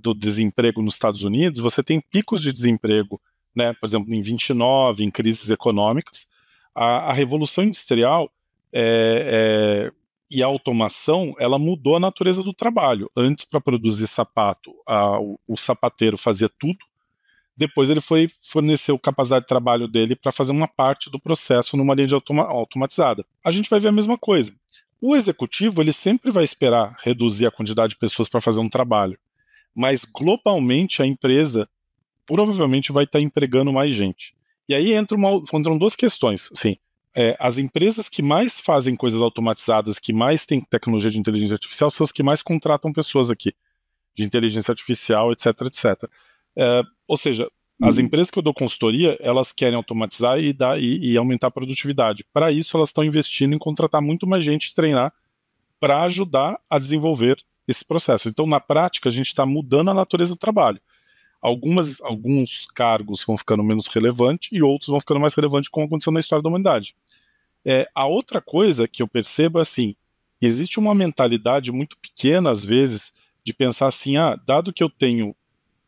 do desemprego nos Estados Unidos, você tem picos de desemprego, né? Por exemplo, em 29, em crises econômicas. A Revolução Industrial e a automação, ela mudou a natureza do trabalho. Antes, para produzir sapato, o sapateiro fazia tudo. Depois ele forneceu capacidade de trabalho dele para fazer uma parte do processo numa linha de automatizada. A gente vai ver a mesma coisa. O executivo, ele sempre vai esperar reduzir a quantidade de pessoas para fazer um trabalho. Mas, globalmente, a empresa provavelmente vai estar empregando mais gente. E aí entram duas questões. Assim, as empresas que mais fazem coisas automatizadas, que mais têm tecnologia de inteligência artificial, são as que mais contratam pessoas aqui, de inteligência artificial, etc, etc. Ou seja, as empresas que eu dou consultoria, elas querem automatizar e aumentar a produtividade. Para isso, elas estão investindo em contratar muito mais gente e treinar para ajudar a desenvolver esse processo. Então, na prática, a gente está mudando a natureza do trabalho. Alguns cargos vão ficando menos relevantes e outros vão ficando mais relevantes, como aconteceu na história da humanidade. A outra coisa que eu percebo é assim, existe uma mentalidade muito pequena, às vezes, de pensar assim, dado que eu tenho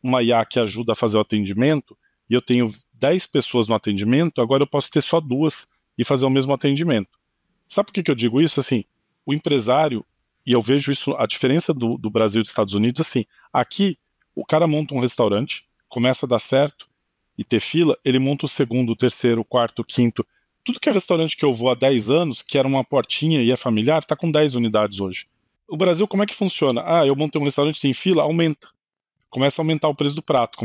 uma IA que ajuda a fazer o atendimento, e eu tenho 10 pessoas no atendimento, agora eu posso ter só 2 e fazer o mesmo atendimento. Sabe por que eu digo isso? Assim, o empresário, e eu vejo isso, a diferença do Brasil e dos Estados Unidos, assim, aqui o cara monta um restaurante, começa a dar certo e ter fila, ele monta o segundo, o terceiro, o quarto, o quinto. Tudo que é restaurante que eu vou há 10 anos, que era uma portinha e é familiar, está com 10 unidades hoje. O Brasil, como é que funciona? Eu montei um restaurante, tem fila, aumenta. Começa a aumentar o preço do prato,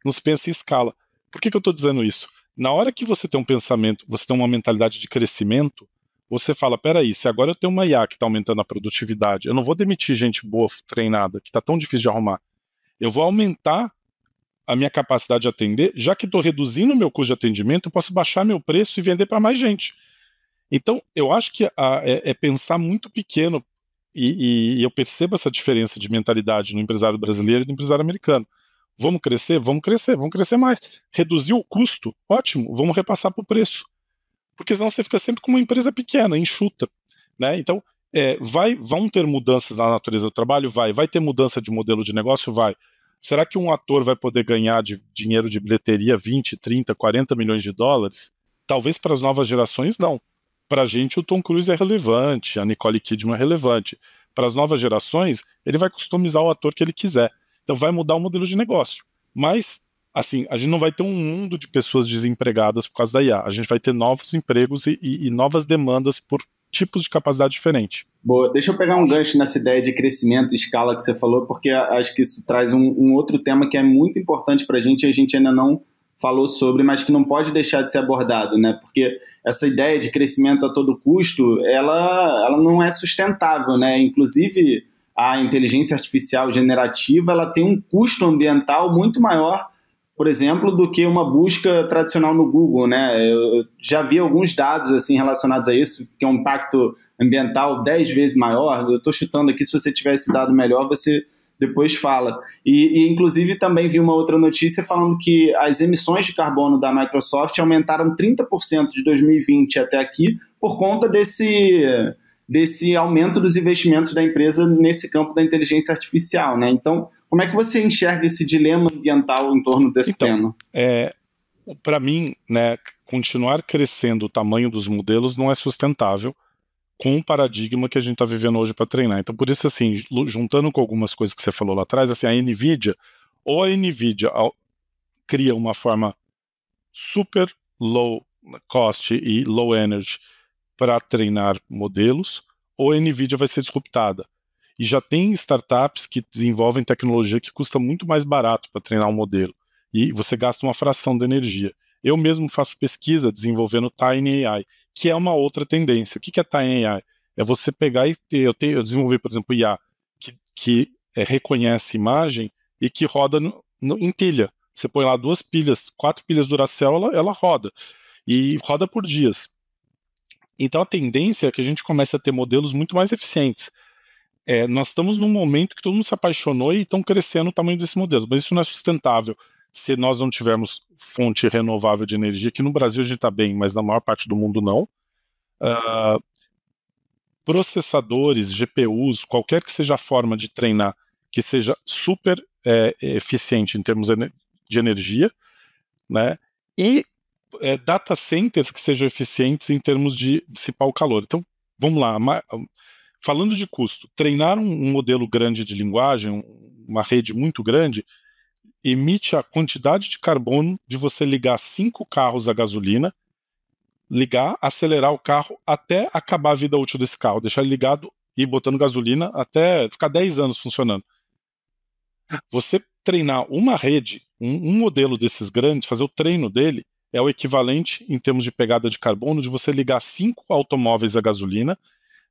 Não se pensa em escala. Por que eu estou dizendo isso? Na hora que você tem um pensamento, você tem uma mentalidade de crescimento, você fala, peraí, se agora eu tenho uma IA que está aumentando a produtividade, eu não vou demitir gente boa, treinada, que está tão difícil de arrumar. Eu vou aumentar a minha capacidade de atender, já que estou reduzindo o meu custo de atendimento, eu posso baixar meu preço e vender para mais gente. Então, eu acho que é pensar muito pequeno, e eu percebo essa diferença de mentalidade no empresário brasileiro e no empresário americano. Vamos crescer? Vamos crescer mais. Reduzir o custo? Ótimo, vamos repassar para o preço. Porque senão você fica sempre com uma empresa pequena, enxuta. Né? Então, vão ter mudanças na natureza do trabalho? Vai ter mudança de modelo de negócio? Vai. Será que um ator vai poder ganhar dinheiro de bilheteria 20, 30, 40 milhões de dólares? Talvez para as novas gerações, não. Para a gente, o Tom Cruise é relevante, a Nicole Kidman é relevante. Para as novas gerações, ele vai customizar o ator que ele quiser. Então vai mudar o modelo de negócio. Mas, assim, a gente não vai ter um mundo de pessoas desempregadas por causa da IA. A gente vai ter novos empregos e novas demandas por tipos de capacidade diferente. Boa, deixa eu pegar um gancho nessa ideia de crescimento e escala que você falou, porque acho que isso traz um outro tema que é muito importante para a gente ainda não falou sobre, mas que não pode deixar de ser abordado, né? Porque essa ideia de crescimento a todo custo, ela não é sustentável, né? Inclusive, a inteligência artificial generativa, ela tem um custo ambiental muito maior, por exemplo, do que uma busca tradicional no Google, né? Eu já vi alguns dados assim relacionados a isso, que é um impacto ambiental 10 vezes maior. Eu estou chutando aqui, se você tiver esse dado melhor, você depois fala. E inclusive também vi uma outra notícia falando que as emissões de carbono da Microsoft aumentaram 30% de 2020 até aqui por conta desse aumento dos investimentos da empresa nesse campo da inteligência artificial, né? Então, como é que você enxerga esse dilema ambiental em torno desse tema? Para mim, né, continuar crescendo o tamanho dos modelos não é sustentável com o paradigma que a gente está vivendo hoje para treinar. Então, por isso, assim, juntando com algumas coisas que você falou lá atrás, assim, a NVIDIA cria uma forma super low cost e low energy para treinar modelos, ou a NVIDIA vai ser disruptada. E já tem startups que desenvolvem tecnologia que custa muito mais barato para treinar um modelo. E você gasta uma fração da energia. Eu mesmo faço pesquisa desenvolvendo Tiny AI, que é uma outra tendência. O que é Tiny AI? É você pegar e eu desenvolvi, por exemplo, IA, que reconhece imagem e que roda em pilha. Você põe lá 2 pilhas, 4 pilhas Duracell, ela roda. E roda por dias. Então a tendência é que a gente comece a ter modelos muito mais eficientes. Nós estamos num momento que todo mundo se apaixonou e estão crescendo o tamanho desses modelos, mas isso não é sustentável se nós não tivermos fonte renovável de energia. Aqui no Brasil a gente está bem, mas na maior parte do mundo não. Processadores, GPUs, qualquer que seja a forma de treinar que seja super eficiente em termos de energia, né? E data centers que sejam eficientes em termos de dissipar o calor. Então, vamos lá. Falando de custo, treinar um modelo grande de linguagem, uma rede muito grande, emite a quantidade de carbono de você ligar 5 carros a gasolina, acelerar o carro até acabar a vida útil desse carro, deixar ele ligado e botando gasolina até ficar 10 anos funcionando. Você treinar uma rede, um modelo desses grandes, fazer o treino dele, é o equivalente, em termos de pegada de carbono, de você ligar 5 automóveis a gasolina,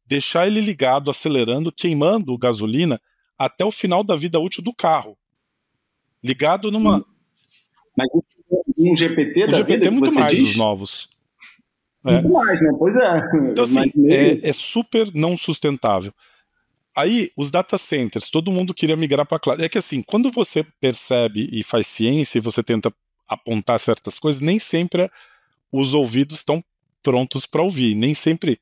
deixar ele ligado, acelerando, queimando gasolina até o final da vida útil do carro. Ligado numa... Mas um GPT o da GPT vida é muito que você mais diz? os novos. Muito mais, né? Pois é. Então, assim, é super não sustentável. Aí, os data centers, todo mundo queria migrar para a cloud. É que assim, quando você percebe e faz ciência e você tenta apontar certas coisas, nem sempre os ouvidos estão prontos para ouvir. Nem sempre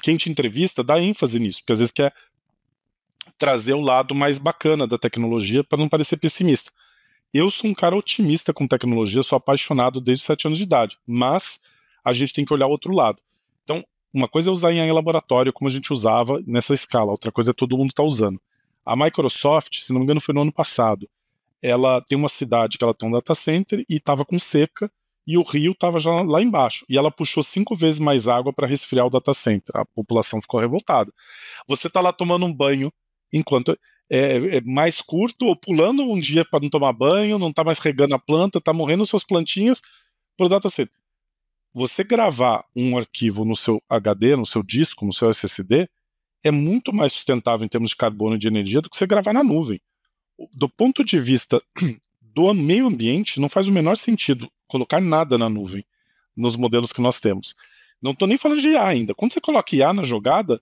quem te entrevista dá ênfase nisso, porque às vezes quer trazer o lado mais bacana da tecnologia para não parecer pessimista. Eu sou um cara otimista com tecnologia, sou apaixonado desde os 7 anos de idade, mas a gente tem que olhar o outro lado. Então, uma coisa é usar em laboratório, como a gente usava nessa escala, outra coisa é todo mundo está usando. A Microsoft, se não me engano foi no ano passado, ela tem uma cidade que ela tem um data center e estava com seca, e o rio estava já lá embaixo, e ela puxou 5 vezes mais água para resfriar o data center. A população ficou revoltada. Você está lá tomando um banho, enquanto é mais curto, ou pulando um dia para não tomar banho, não está mais regando a planta, está morrendo suas plantinhas pro data center. você gravar um arquivo no seu HD, no seu disco, no seu SSD, é muito mais sustentável em termos de carbono e de energia do que você gravar na nuvem. Do ponto de vista do meio ambiente, não faz o menor sentido colocar nada na nuvem, nos modelos que nós temos. Não estou nem falando de IA ainda. Quando você coloca IA na jogada,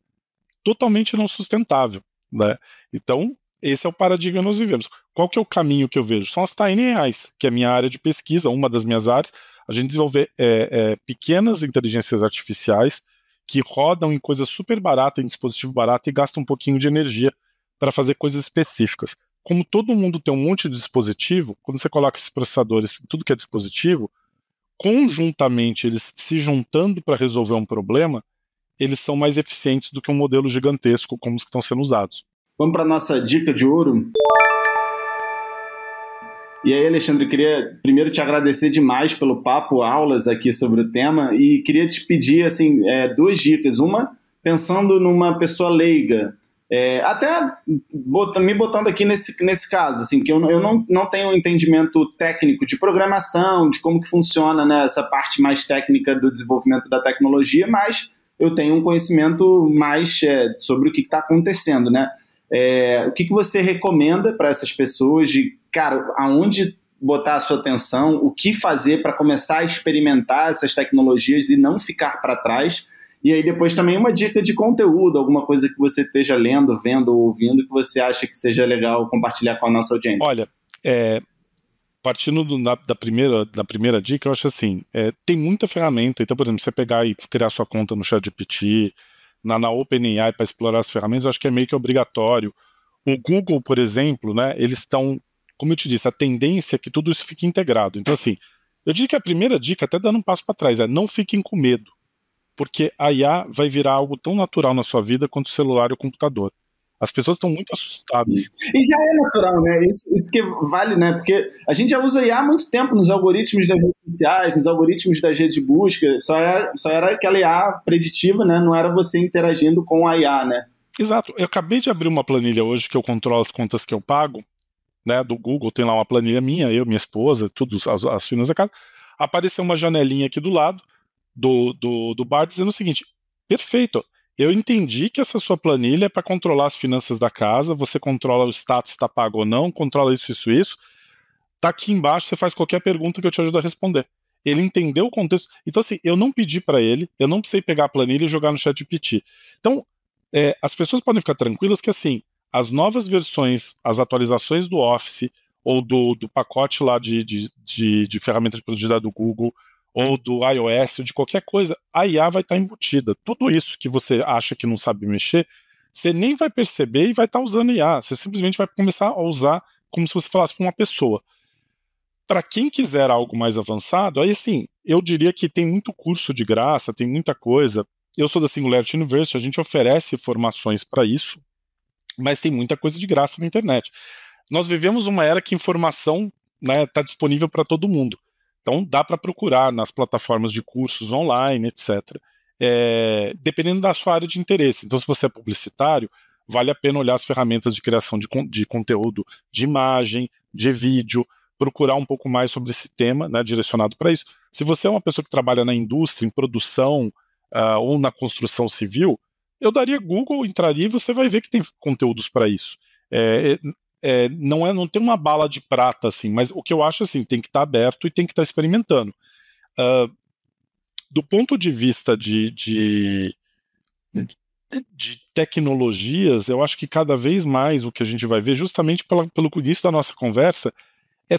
totalmente não sustentável, né? Então, esse é o paradigma que nós vivemos. Qual que é o caminho que eu vejo? São as Tiny AIs, que é a minha área de pesquisa, uma das minhas áreas, a gente desenvolver pequenas inteligências artificiais que rodam em coisas super baratas, em dispositivo barato, e gastam um pouquinho de energia para fazer coisas específicas. Como todo mundo tem um monte de dispositivo, quando você coloca esses processadores, tudo que é dispositivo, conjuntamente eles se juntando para resolver um problema, eles são mais eficientes do que um modelo gigantesco como os que estão sendo usados. Vamos para a nossa dica de ouro. E aí, Alexandre, eu queria primeiro te agradecer demais pelo papo, aulas aqui sobre o tema, e queria te pedir assim, 2 dicas. Uma, pensando numa pessoa leiga, até me botando aqui nesse caso, assim, que eu não tenho um entendimento técnico de programação, de como que funciona, né, essa parte mais técnica do desenvolvimento da tecnologia, mas eu tenho um conhecimento mais sobre o que está acontecendo, né? O que você recomenda para essas pessoas de, cara, aonde botar a sua atenção, o que fazer para começar a experimentar essas tecnologias e não ficar para trás? E aí depois também uma dica de conteúdo, alguma coisa que você esteja lendo, vendo ou ouvindo que você acha que seja legal compartilhar com a nossa audiência. Olha, partindo da primeira dica, eu acho assim, tem muita ferramenta. Então, por exemplo, você pegar e criar sua conta no ChatGPT, na OpenAI para explorar as ferramentas, eu acho que é meio que obrigatório. O Google, por exemplo, né, eles estão, como eu te disse, a tendência é que tudo isso fique integrado. Então, assim, eu diria que a primeira dica, até dando um passo para trás, não fiquem com medo, porque a IA vai virar algo tão natural na sua vida quanto o celular e o computador. As pessoas estão muito assustadas. E já é natural, né? Isso que vale, né? Porque a gente já usa IA há muito tempo nos algoritmos das redes sociais, nos algoritmos das redes de busca. Só era aquela IA preditiva, né? Não era você interagindo com a IA, né? Exato. Eu acabei de abrir uma planilha hoje que eu controlo as contas que eu pago, né? Do Google, tem lá uma planilha minha, eu, minha esposa, tudo, as finanças da casa. Apareceu uma janelinha aqui do lado do bar dizendo o seguinte: perfeito. Eu entendi que essa sua planilha é para controlar as finanças da casa, você controla o status se está pago ou não, controla isso. Tá aqui embaixo, você faz qualquer pergunta que eu te ajudo a responder. Ele entendeu o contexto. Então, assim, eu não pedi para ele, eu não precisei pegar a planilha e jogar no ChatGPT. Então, as pessoas podem ficar tranquilas que, assim, as novas versões, as atualizações do Office ou do pacote lá de ferramenta de produtividade do Google, ou do iOS, ou de qualquer coisa, a IA vai estar embutida. Tudo isso que você acha que não sabe mexer, você nem vai perceber e vai estar usando IA. Você simplesmente vai começar a usar como se você falasse para uma pessoa. Para quem quiser algo mais avançado, aí sim, eu diria que tem muito curso de graça, tem muita coisa. Eu sou da Singularity University, a gente oferece formações para isso, mas tem muita coisa de graça na internet. Nós vivemos uma era que informação está disponível para todo mundo. Então dá para procurar nas plataformas de cursos online, etc. Dependendo da sua área de interesse. Então, se você é publicitário, vale a pena olhar as ferramentas de criação de conteúdo de imagem, de vídeo, procurar um pouco mais sobre esse tema, né, direcionado para isso. Se você é uma pessoa que trabalha na indústria, em produção ou na construção civil, eu daria Google, entraria e você vai ver que tem conteúdos para isso. Não tem uma bala de prata, assim, mas o que eu acho, assim, tem que estar aberto e tem que estar experimentando. Do ponto de vista de tecnologias, eu acho que cada vez mais o que a gente vai ver, justamente pelo início da nossa conversa,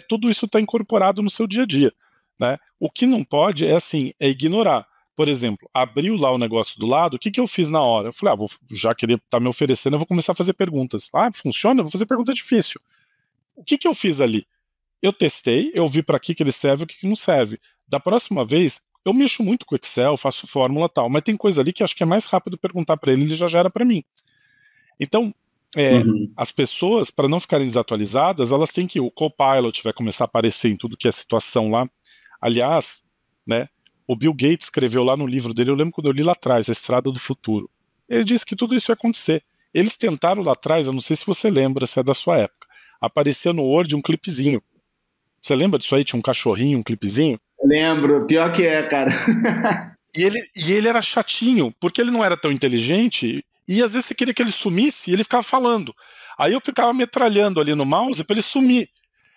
tudo isso está incorporado no seu dia a dia, né? O que não pode é ignorar. Por exemplo, abriu lá o negócio do lado, o que eu fiz na hora? Eu falei, já que ele está me oferecendo, eu vou começar a fazer perguntas. Funciona? Eu vou fazer pergunta difícil. O que eu fiz ali? Eu testei, eu vi para que ele serve e o que não serve. Da próxima vez, eu mexo muito com Excel, faço fórmula e tal, mas tem coisa ali que acho que é mais rápido perguntar para ele já gera para mim. Então, as pessoas, para não ficarem desatualizadas, elas têm que, o Copilot vai começar a aparecer em tudo que é situação lá. Aliás, né, o Bill Gates escreveu lá no livro dele, eu lembro quando eu li lá atrás, A Estrada do Futuro. Ele disse que tudo isso ia acontecer. Eles tentaram lá atrás, eu não sei se você lembra, se é da sua época, aparecia no Word um clipezinho. Você lembra disso aí? Tinha um cachorrinho, um clipezinho? Lembro, pior que é, cara. E ele era chatinho, porque ele não era tão inteligente, e às vezes você queria que ele sumisse e ele ficava falando. Aí eu ficava metralhando ali no mouse pra ele sumir.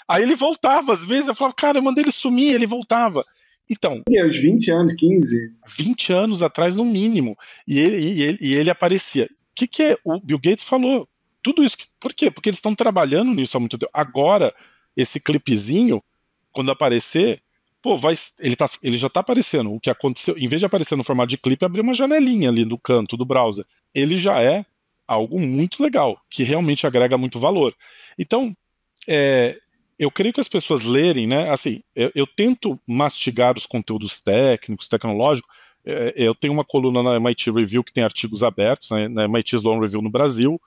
Aí ele voltava, às vezes eu falava, cara, eu mandei ele sumir, ele voltava. Então, Uns 20 anos, 15. 20 anos atrás no mínimo, e ele aparecia. O que o Bill Gates falou? Tudo isso, por quê? Porque eles estão trabalhando nisso há muito tempo. Agora, esse clipezinho, quando aparecer, pô, ele já tá aparecendo. O que aconteceu, em vez de aparecer no formato de clipe, abriu uma janelinha ali no canto do browser. Ele já é algo muito legal, que realmente agrega muito valor. Então, eu creio que as pessoas lerem, né? Assim, eu tento mastigar os conteúdos técnicos, tecnológicos. Eu tenho uma coluna na MIT Review que tem artigos abertos, né, na MIT Sloan Review no Brasil.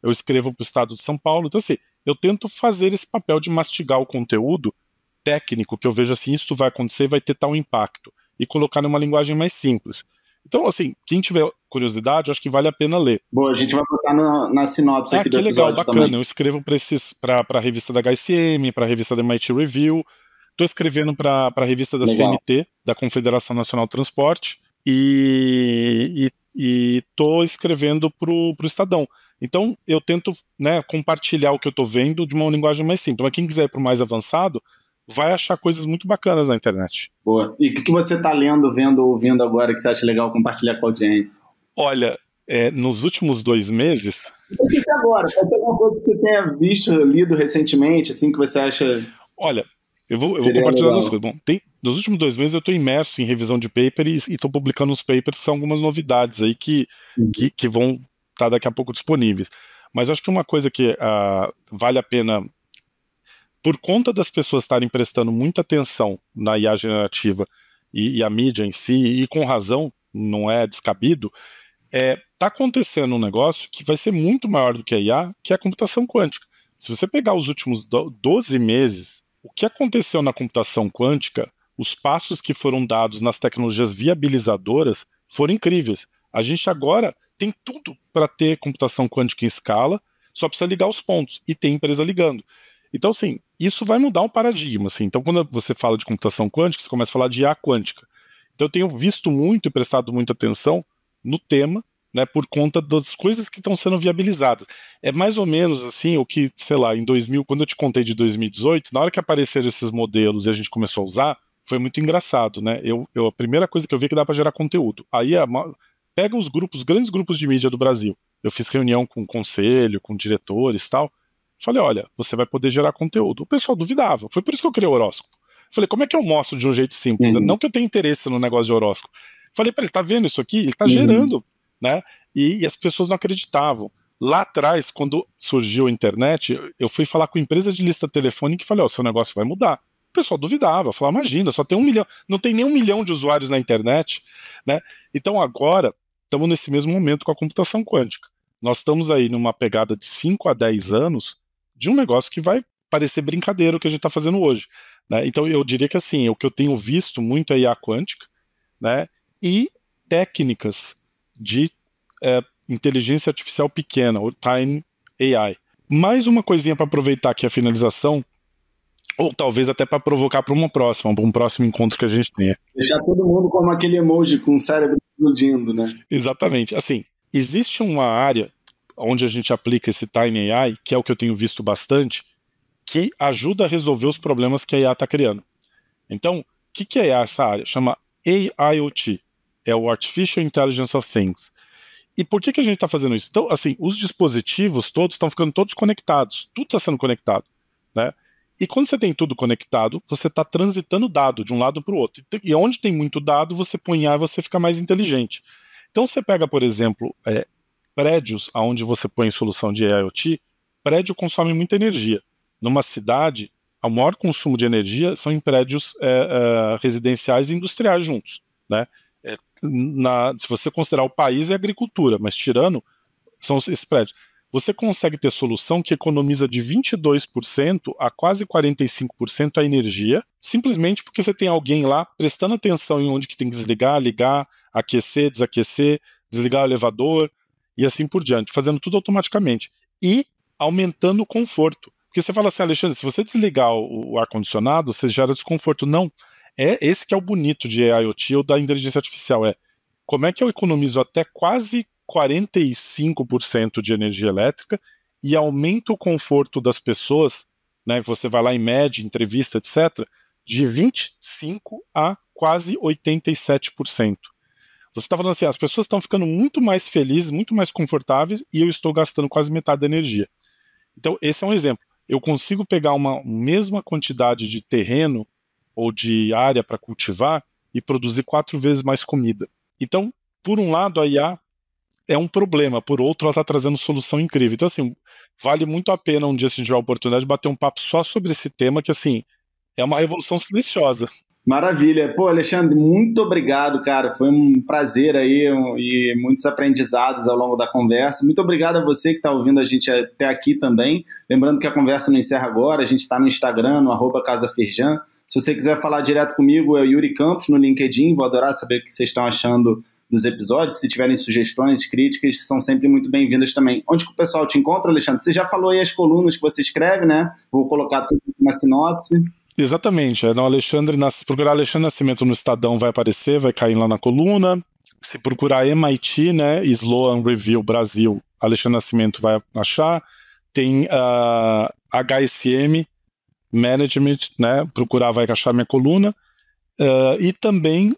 Eu escrevo para o estado de São Paulo. Então, assim, eu tento fazer esse papel de mastigar o conteúdo técnico, que eu vejo assim, isso vai acontecer, vai ter tal impacto, e colocar numa linguagem mais simples. Então, assim, quem tiver curiosidade, eu acho que vale a pena ler. Boa, a gente vai botar na sinopse aqui do episódio legal, bacana. também. Eu escrevo para a revista da HSM, para a revista da MIT Review, estou escrevendo para a revista da Legal. CNT, da Confederação Nacional do Transporte, e estou escrevendo para o Estadão. Então, eu tento, né, compartilhar o que eu estou vendo de uma linguagem mais simples. Mas quem quiser ir para o mais avançado, vai achar coisas muito bacanas na internet. Boa. E o que você está lendo, vendo, ouvindo agora que você acha legal compartilhar com a audiência? Olha, nos últimos 2 meses... Não sei se agora, pode ser alguma coisa que você tenha visto, lido recentemente, assim, que você acha... Olha, eu vou compartilhar duas coisas. Bom, nos últimos 2 meses eu estou imerso em revisão de paper e estou publicando uns papers que são algumas novidades aí que vão estar daqui a pouco disponíveis. Mas eu acho que uma coisa que vale a pena, por conta das pessoas estarem prestando muita atenção na IA generativa e a mídia em si, e com razão, não é descabido, está acontecendo um negócio que vai ser muito maior do que a IA, que é a computação quântica. Se você pegar os últimos 12 meses, o que aconteceu na computação quântica, os passos que foram dados nas tecnologias viabilizadoras foram incríveis. A gente agora tem tudo para ter computação quântica em escala, só precisa ligar os pontos, e tem empresa ligando. Então, assim, isso vai mudar um paradigma. Assim. Então, quando você fala de computação quântica, você começa a falar de IA quântica. Então, eu tenho visto muito e prestado muita atenção no tema, né, por conta das coisas que estão sendo viabilizadas. É mais ou menos assim o que, sei lá, em 2000, quando eu te contei de 2018, na hora que apareceram esses modelos e a gente começou a usar, foi muito engraçado, né? A primeira coisa que eu vi é que dá para gerar conteúdo. Aí pega os grandes grupos de mídia do Brasil. Eu fiz reunião com o conselho, com diretores e tal. Falei, olha, você vai poder gerar conteúdo. O pessoal duvidava. Foi por isso que eu criei o horóscopo. Falei, como é que eu mostro de um jeito simples? Não que eu tenha interesse no negócio de horóscopo. Falei para ele, tá vendo isso aqui? Ele tá gerando, né? E as pessoas não acreditavam. Lá atrás, quando surgiu a internet, eu fui falar com a empresa de lista telefônica e falei, seu negócio vai mudar. O pessoal duvidava, falava, imagina, só tem 1 milhão, não tem nem 1 milhão de usuários na internet, né? Então agora, estamos nesse mesmo momento com a computação quântica. Nós estamos aí numa pegada de 5 a 10 anos de um negócio que vai parecer brincadeira o que a gente está fazendo hoje, né? Então eu diria que assim, o que eu tenho visto muito é IA quântica, né? E técnicas de inteligência artificial pequena, ou Tiny AI. Mais uma coisinha para aproveitar aqui a finalização, ou talvez até para provocar para um próximo encontro que a gente tenha. Deixar todo mundo como aquele emoji com o cérebro explodindo, né? Exatamente. Assim, existe uma área onde a gente aplica esse Tiny AI, que é o que eu tenho visto bastante, que ajuda a resolver os problemas que a IA está criando. Então, o que é essa área? Chama AIoT, é o Artificial Intelligence of Things. E por que a gente está fazendo isso? Então, assim, os dispositivos todos estão ficando todos conectados, tudo está sendo conectado, né? E quando você tem tudo conectado, você está transitando dado de um lado para o outro. E onde tem muito dado, você põe IA e você fica mais inteligente. Então você pega, por exemplo, prédios onde você põe solução de IoT, prédio consome muita energia. Numa cidade, o maior consumo de energia são em prédios residenciais e industriais juntos, né? Se você considerar o país, é agricultura, mas tirando, são esses prédios. Você consegue ter solução que economiza de 22% a quase 45% a energia, simplesmente porque você tem alguém lá prestando atenção em onde que tem que desligar, ligar, aquecer, desaquecer, desligar o elevador e assim por diante, fazendo tudo automaticamente e aumentando o conforto. Porque você fala assim, Alexandre, se você desligar o ar-condicionado, você gera desconforto. Não, Esse que é o bonito de IoT ou da inteligência artificial, como é que eu economizo até quase 45% de energia elétrica e aumento o conforto das pessoas, né, que você vai lá e mede, entrevista, etc., de 25% a quase 87%. Você está falando assim, as pessoas estão ficando muito mais felizes, muito mais confortáveis e eu estou gastando quase metade da energia. Então, esse é um exemplo. Eu consigo pegar uma mesma quantidade de terreno ou de área para cultivar e produzir 4 vezes mais comida. Então, por um lado, a IA é um problema, por outro, ela está trazendo solução incrível. Então, assim, vale muito a pena um dia, se a gente tiver a oportunidade, de bater um papo só sobre esse tema, que, assim, é uma revolução silenciosa. Maravilha. Pô, Alexandre, muito obrigado, cara. Foi um prazer aí e muitos aprendizados ao longo da conversa. Muito obrigado a você que está ouvindo a gente até aqui também. Lembrando que a conversa não encerra agora, a gente está no Instagram, no @CasaFirjan. Se você quiser falar direto comigo, é o Yuri Campos no LinkedIn. Vou adorar saber o que vocês estão achando dos episódios. Se tiverem sugestões, críticas, são sempre muito bem-vindas também. Onde que o pessoal te encontra, Alexandre? Você já falou aí as colunas que você escreve, né? Vou colocar tudo na sinopse. Exatamente, procurar Alexandre Nascimento no Estadão vai aparecer, vai cair lá na coluna. Se procurar MIT, né, Sloan Review Brasil, Alexandre Nascimento vai achar. Tem HSM Management, né, procurar vai achar minha coluna. E também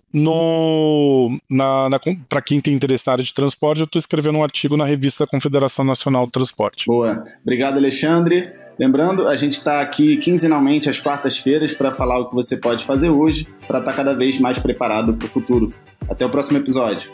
para quem tem interesse na área de transporte, eu estou escrevendo um artigo na revista Confederação Nacional do Transporte. Boa, obrigado, Alexandre. Lembrando, a gente está aqui quinzenalmente às quartas-feiras para falar o que você pode fazer hoje para estar cada vez mais preparado para o futuro. Até o próximo episódio.